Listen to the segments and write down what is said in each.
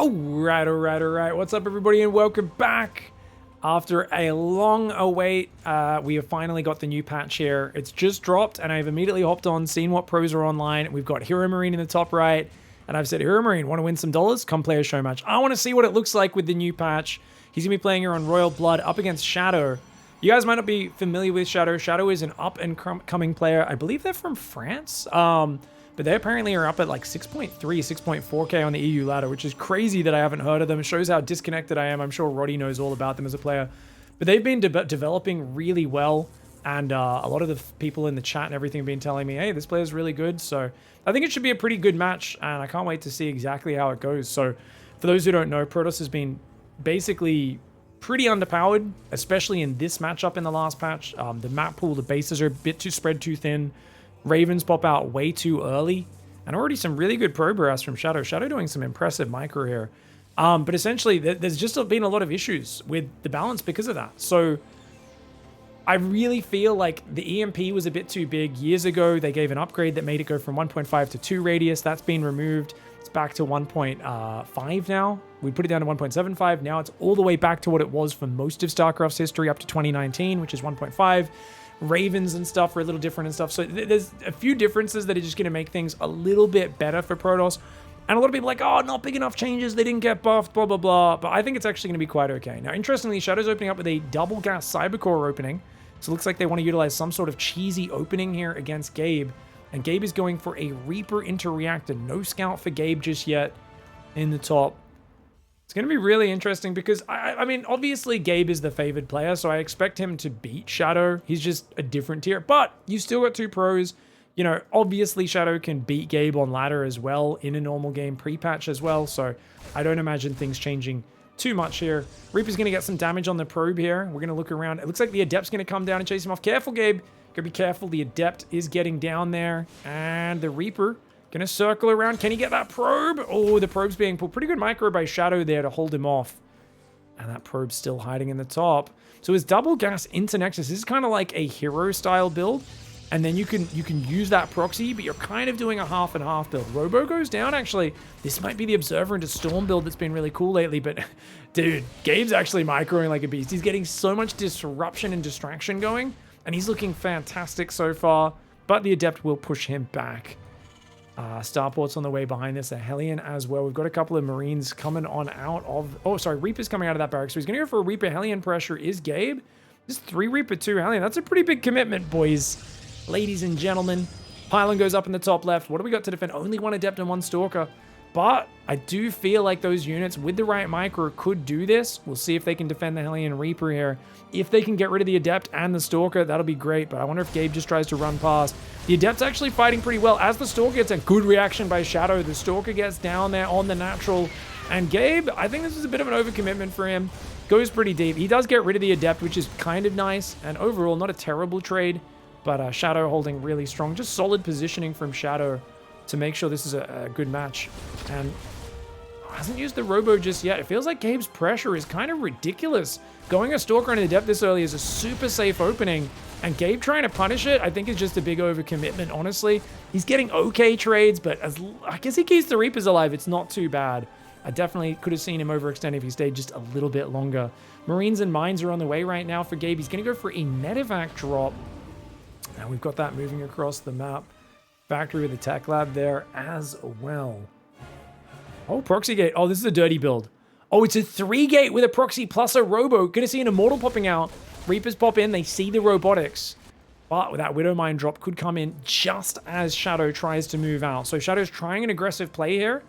All right. What's up, everybody, and welcome back. After a long await, we have finally got the new patch here. It's just dropped, and I've immediately hopped on, seen what pros are online. We've got HeroMarine in the top right, and I've said, HeroMarine, want to win some dollars? Come play a show match. I want to see what it looks like with the new patch. He's going to be playing here on Royal Blood up against Shadow. You guys might not be familiar with Shadow. Shadow is an up-and-coming player. I believe they're from France. But they apparently are up at like 6.3, 6.4k on the EU ladder, which is crazy that I haven't heard of them. It shows how disconnected I am. I'm sure Roddy knows all about them as a player. But they've been developing really well. And a lot of the people in the chat and everything have been telling me, hey, this player's really good. So I think it should be a pretty good match. And I can't wait to see exactly how it goes. So for those who don't know, Protoss has been basically pretty underpowered, especially in this matchup in the last patch. The map pool, the bases are a bit too spread too thin. Ravens pop out way too early, and already some really good progress from Shadow. Shadow doing some impressive micro here. But essentially, there's just been a lot of issues with the balance because of that. So I really feel like the EMP was a bit too big. Years ago, they gave an upgrade that made it go from 1.5 to 2 radius. That's been removed. It's back to 1.5 now. We put it down to 1.75. Now it's all the way back to what it was for most of StarCraft's history up to 2019, which is 1.5. Ravens and stuff are a little different and stuff. So there's a few differences that are just going to make things a little bit better for Protoss. And a lot of people are like, oh, not big enough changes. They didn't get buffed, blah, blah, blah. But I think it's actually going to be quite okay. Now, interestingly, Shadow's opening up with a double gas Cybercore opening. So it looks like they want to utilize some sort of cheesy opening here against Gabe. And Gabe is going for a Reaper into Reactor. No scout for Gabe just yet in the top. It's going to be really interesting because, I mean, obviously Gabe is the favored player, so I expect him to beat Shadow. He's just a different tier. But you still got two pros. You know, obviously Shadow can beat Gabe on ladder as well in a normal game pre-patch as well. So I don't imagine things changing too much here. Reaper's going to get some damage on the probe here. We're going to look around. It looks like the Adept's going to come down and chase him off. Careful, Gabe. Gotta be careful. The Adept is getting down there. And the Reaper gonna circle around. Can he get that probe? Oh, the probe's being pulled. Pretty good micro by Shadow there to hold him off. And that probe's still hiding in the top. So his double gas into Nexus. This is kind of like a hero style build. And then you can use that proxy, but you're kind of doing a half and half build. Robo goes down, actually. This might be the Observer into Storm build that's been really cool lately, but dude, Gabe's actually microing like a beast. He's getting so much disruption and distraction going, and he's looking fantastic so far, but the Adept will push him back. Starport's on the way behind this, a Hellion as well. We've got a couple of Marines coming on out of... Oh, sorry, Reaper's coming out of that barracks. So he's going to go for a Reaper Hellion pressure. Is Gabe? Just 3 Reaper, 2 Hellion. That's a pretty big commitment, boys. Ladies and gentlemen. Pylon goes up in the top left. What do we got to defend? Only 1 Adept and 1 Stalker. But I do feel like those units with the right micro could do this. We'll see if they can defend the Hellion Reaper here. If they can get rid of the Adept and the Stalker, that'll be great. But I wonder if Gabe just tries to run past. The Adept's actually fighting pretty well. As the Stalker gets a good reaction by Shadow, the Stalker gets down there on the natural. And Gabe, I think this is a bit of an overcommitment for him. Goes pretty deep. He does get rid of the Adept, which is kind of nice. And overall, not a terrible trade. But Shadow holding really strong. Just solid positioning from Shadow to make sure this is a good match. And hasn't used the Robo just yet. It feels like Gabe's pressure is kind of ridiculous. Going a Stalker and an Adept this early is a super safe opening. And Gabe trying to punish it, I think, is just a big overcommitment, honestly. He's getting okay trades, but I guess he keeps the Reapers alive. It's not too bad. I definitely could have seen him overextend if he stayed just a little bit longer. Marines and Mines are on the way right now for Gabe. He's going to go for a medevac drop. Now we've got that moving across the map. Factory with the tech lab there as well. Oh, proxy gate. Oh, this is a dirty build. Oh, it's a 3 gate with a proxy plus a robo. Gonna see an immortal popping out. Reapers pop in. They see the robotics. But that Widow Mine drop could come in just as Shadow tries to move out. So Shadow's trying an aggressive play here.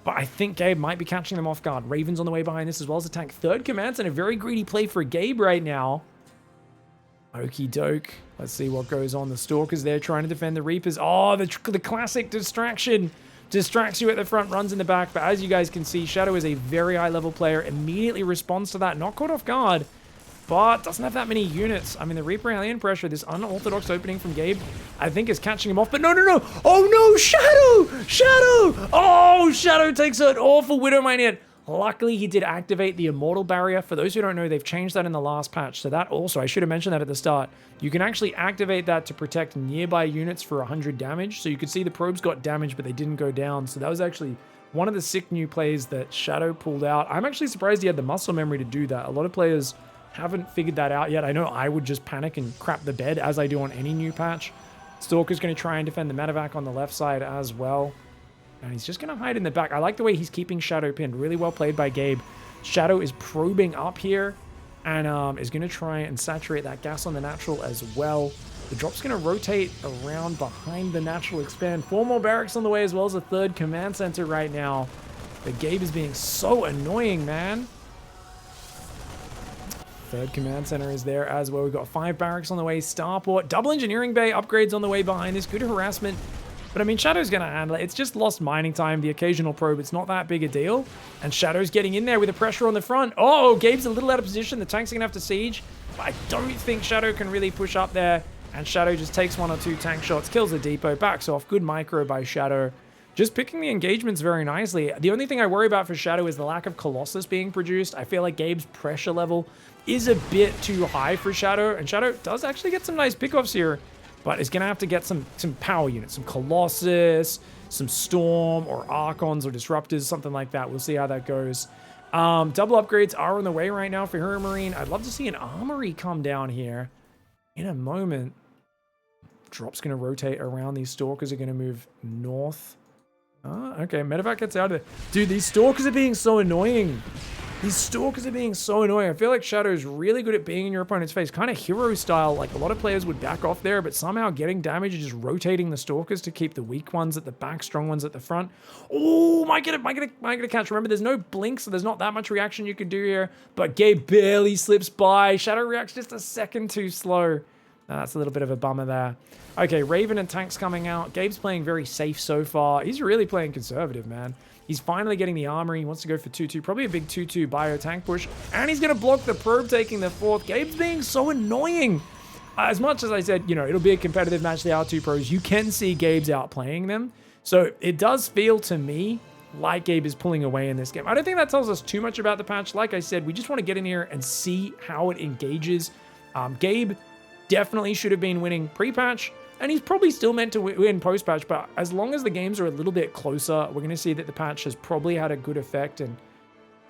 But I think Gabe might be catching them off guard. Raven's on the way behind this as well as attack. Third commands and a very greedy play for Gabe right now. Okie doke. Let's see what goes on. The Stalkers there trying to defend the Reapers. Oh, the classic distraction. Distracts you at the front, runs in the back. But as you guys can see, Shadow is a very high-level player. Immediately responds to that. Not caught off guard, but doesn't have that many units. I mean, the Reaper Alien pressure, this unorthodox opening from Gabe, I think is catching him off. But no. Oh, no. Shadow. Shadow. Oh, Shadow takes an awful Widow Mine hit. Luckily, he did activate the Immortal Barrier. For those who don't know, they've changed that in the last patch. So that also, I should have mentioned that at the start. You can actually activate that to protect nearby units for 100 damage. So you could see the probes got damaged, but they didn't go down. So that was actually one of the sick new plays that Shadow pulled out. I'm actually surprised he had the muscle memory to do that. A lot of players haven't figured that out yet. I know I would just panic and crap the bed, as I do on any new patch. Stalker's going to try and defend the medevac on the left side as well. And he's just going to hide in the back. I like the way he's keeping Shadow pinned. Really well played by Gabe. Shadow is probing up here and is going to try and saturate that gas on the natural as well. The drop's going to rotate around behind the natural expand. 4 more barracks on the way, as well as a 3rd command center right now. But Gabe is being so annoying, man. 3rd command center is there as well. We've got 5 barracks on the way. Starport. Double engineering bay upgrades on the way behind this. Good harassment. But I mean, Shadow's going to handle it. It's just lost mining time, the occasional probe. It's not that big a deal. And Shadow's getting in there with the pressure on the front. Oh, Gabe's a little out of position. The tanks are going to have to siege. But I don't think Shadow can really push up there. And Shadow just takes 1 or 2 tank shots, kills the depot, backs off. Good micro by Shadow. Just picking the engagements very nicely. The only thing I worry about for Shadow is the lack of Colossus being produced. I feel like Gabe's pressure level is a bit too high for Shadow. And Shadow does actually get some nice pickoffs here. But it's going to have to get some power units, some Colossus, some Storm, or Archons, or Disruptors, something like that. We'll see how that goes. Double upgrades are on the way right now for HeroMarine. I'd love to see an Armory come down here in a moment. Drop's going to rotate around. These Stalkers are going to move north. Okay, medevac gets out of there. Dude, these Stalkers are being so annoying. These Stalkers are being so annoying. I feel like Shadow's really good at being in your opponent's face. Kind of hero style. Like, a lot of players would back off there, but somehow getting damage and just rotating the Stalkers to keep the weak ones at the back, strong ones at the front. Oh, might get a catch. Remember, there's no blink, so there's not that much reaction you can do here. But Gabe barely slips by. Shadow reacts just a second too slow. That's a little bit of a bummer there. Okay, Raven and tanks coming out. Gabe's playing very safe so far. He's really playing conservative, man. He's finally getting the armory. He wants to go for 2-2. Probably a big 2-2 bio tank push. And he's going to block the probe taking the 4th. Gabe's being so annoying. As much as I said, you know, it'll be a competitive match, the R2 pros, you can see Gabe's outplaying them. So it does feel to me like Gabe is pulling away in this game. I don't think that tells us too much about the patch. Like I said, we just want to get in here and see how it engages. Gabe definitely should have been winning pre-patch. And he's probably still meant to win post-patch, but as long as the games are a little bit closer, we're going to see that the patch has probably had a good effect, and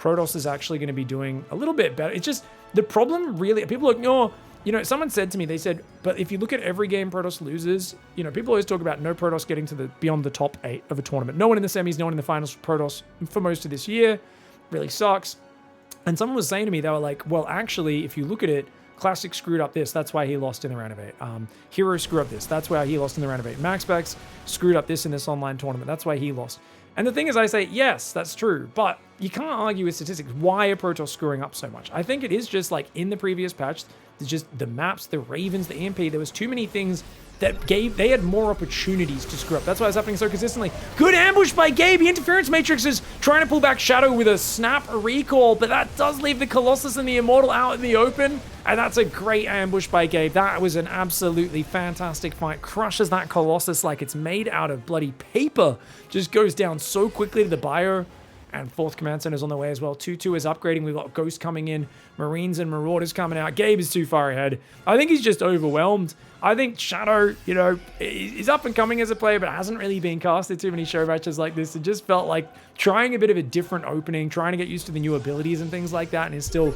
Protoss is actually going to be doing a little bit better. It's just, the problem really, people are like, no, you know, someone said to me, they said, but if you look at every game Protoss loses, you know, people always talk about no Protoss getting to beyond the top 8 of a tournament. No one in the semis, no one in the finals for Protoss for most of this year. Really sucks. And someone was saying to me, they were like, well, actually, if you look at it, Classic screwed up this, that's why he lost in the round of 8. Hero screwed up this, that's why he lost in the round of 8. MaxBax screwed up this in this online tournament, that's why he lost. And the thing is, I say, yes, that's true, but you can't argue with statistics. Why are Protoss screwing up so much? I think it is just like in the previous patch, there's just the maps, the Ravens, the EMP, there was too many things that they had more opportunities to screw up. That's why it's happening so consistently. Good ambush by Gabe. The interference matrix is trying to pull back Shadow with a snap, a recall, but that does leave the Colossus and the Immortal out in the open. And that's a great ambush by Gabe. That was an absolutely fantastic fight. Crushes that Colossus like it's made out of bloody paper. Just goes down so quickly to the bio. And 4th command center is on the way as well. 2-2 is upgrading. We've got Ghost coming in. Marines and Marauders coming out. Gabe is too far ahead. I think he's just overwhelmed. I think Shadow, you know, is up and coming as a player, but hasn't really been casted too many show matches like this. It just felt like trying a bit of a different opening, trying to get used to the new abilities and things like that, and is still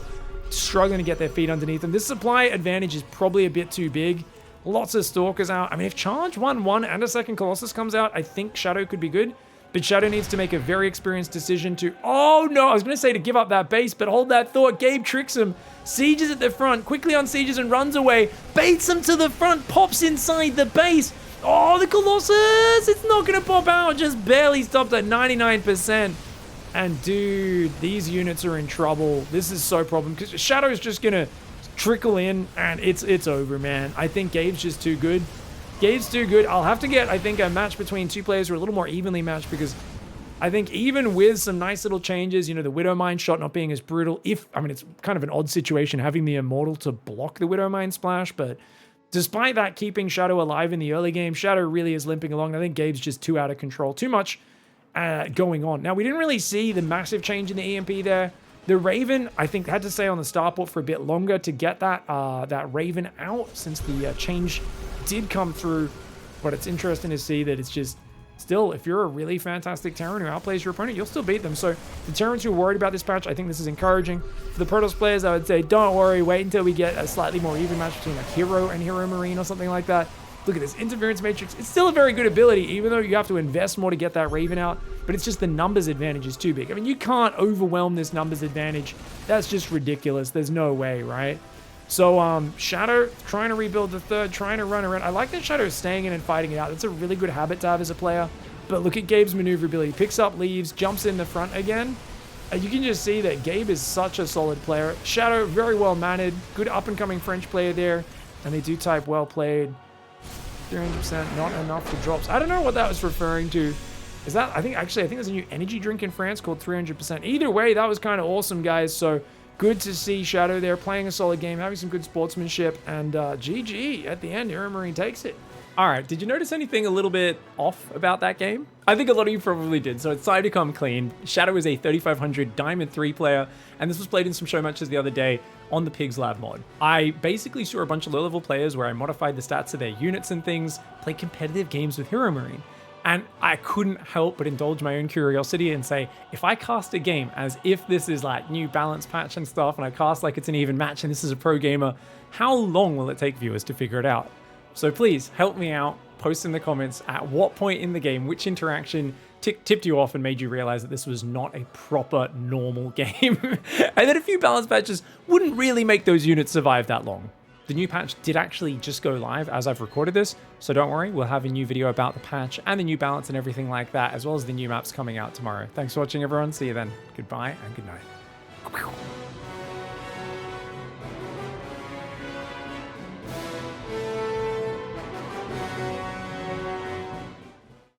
struggling to get their feet underneath them. This supply advantage is probably a bit too big. Lots of Stalkers out. I mean, if Charge 1-1 and a second Colossus comes out, I think Shadow could be good. But Shadow needs to make a very experienced decision to... Oh, no, I was going to say to give up that base, but hold that thought. Gabe tricks him. Sieges at the front. Quickly unsieges and runs away. Baits him to the front. Pops inside the base. Oh, the Colossus! It's not going to pop out. Just barely stopped at 99%. And, dude, these units are in trouble. This is so problem. Because Shadow's just going to trickle in, and it's over, man. I think Gabe's just too good. Gabe's too good. I'll have to get, I think, a match between two players who are a little more evenly matched, because I think even with some nice little changes, you know, the Widowmine shot not being as brutal, I mean, it's kind of an odd situation having the Immortal to block the Widowmine splash, but despite that keeping Shadow alive in the early game, Shadow really is limping along. I think Gabe's just too out of control. Too much going on. Now, we didn't really see the massive change in the EMP there. The Raven, I think, had to stay on the starport for a bit longer to get that Raven out, since the change did come through. But it's interesting to see that it's just still, if you're a really fantastic Terran who outplays your opponent, you'll still beat them. So the Terrans who are worried about this patch, I think this is encouraging. For the Protoss players, I would say, don't worry, wait until we get a slightly more even match between like Hero and HeroMarine or something like that. Look at this interference matrix. It's still a very good ability, even though you have to invest more to get that Raven out. But it's just the numbers advantage is too big. I mean, you can't overwhelm this numbers advantage. That's just ridiculous. There's no way, right? So Shadow trying to rebuild the third, trying to run around. I like that Shadow is staying in and fighting it out. That's a really good habit to have as a player. But look at Gabe's maneuverability. Picks up, leaves, jumps in the front again. You can just see that Gabe is such a solid player. Shadow, very well mannered. Good up-and-coming French player there. And they do type well played. 300%, not enough for drops. I don't know what that was referring to. Is that, I think there's a new energy drink in France called 300%. Either way, that was kind of awesome, guys. So good to see Shadow there playing a solid game, having some good sportsmanship, and GG at the end. HeroMarine takes it. All right, did you notice anything a little bit off about that game? I think a lot of you probably did, so it's time to come clean. Shadow is a 3500 Diamond 3 player, and this was played in some show matches the other day on the Pigs Lab mod. I basically saw a bunch of low-level players where I modified the stats of their units and things, play competitive games with HeroMarine, and I couldn't help but indulge my own curiosity and say, if I cast a game as if this is like new balance patch and stuff, and I cast like it's an even match and this is a pro gamer, how long will it take viewers to figure it out? So please help me out, post in the comments at what point in the game, which interaction tipped you off and made you realize that this was not a proper normal game. And that a few balance patches wouldn't really make those units survive that long. The new patch did actually just go live as I've recorded this, so don't worry, we'll have a new video about the patch and the new balance and everything like that, as well as the new maps coming out tomorrow. Thanks for watching, everyone. See you then. Goodbye and good night.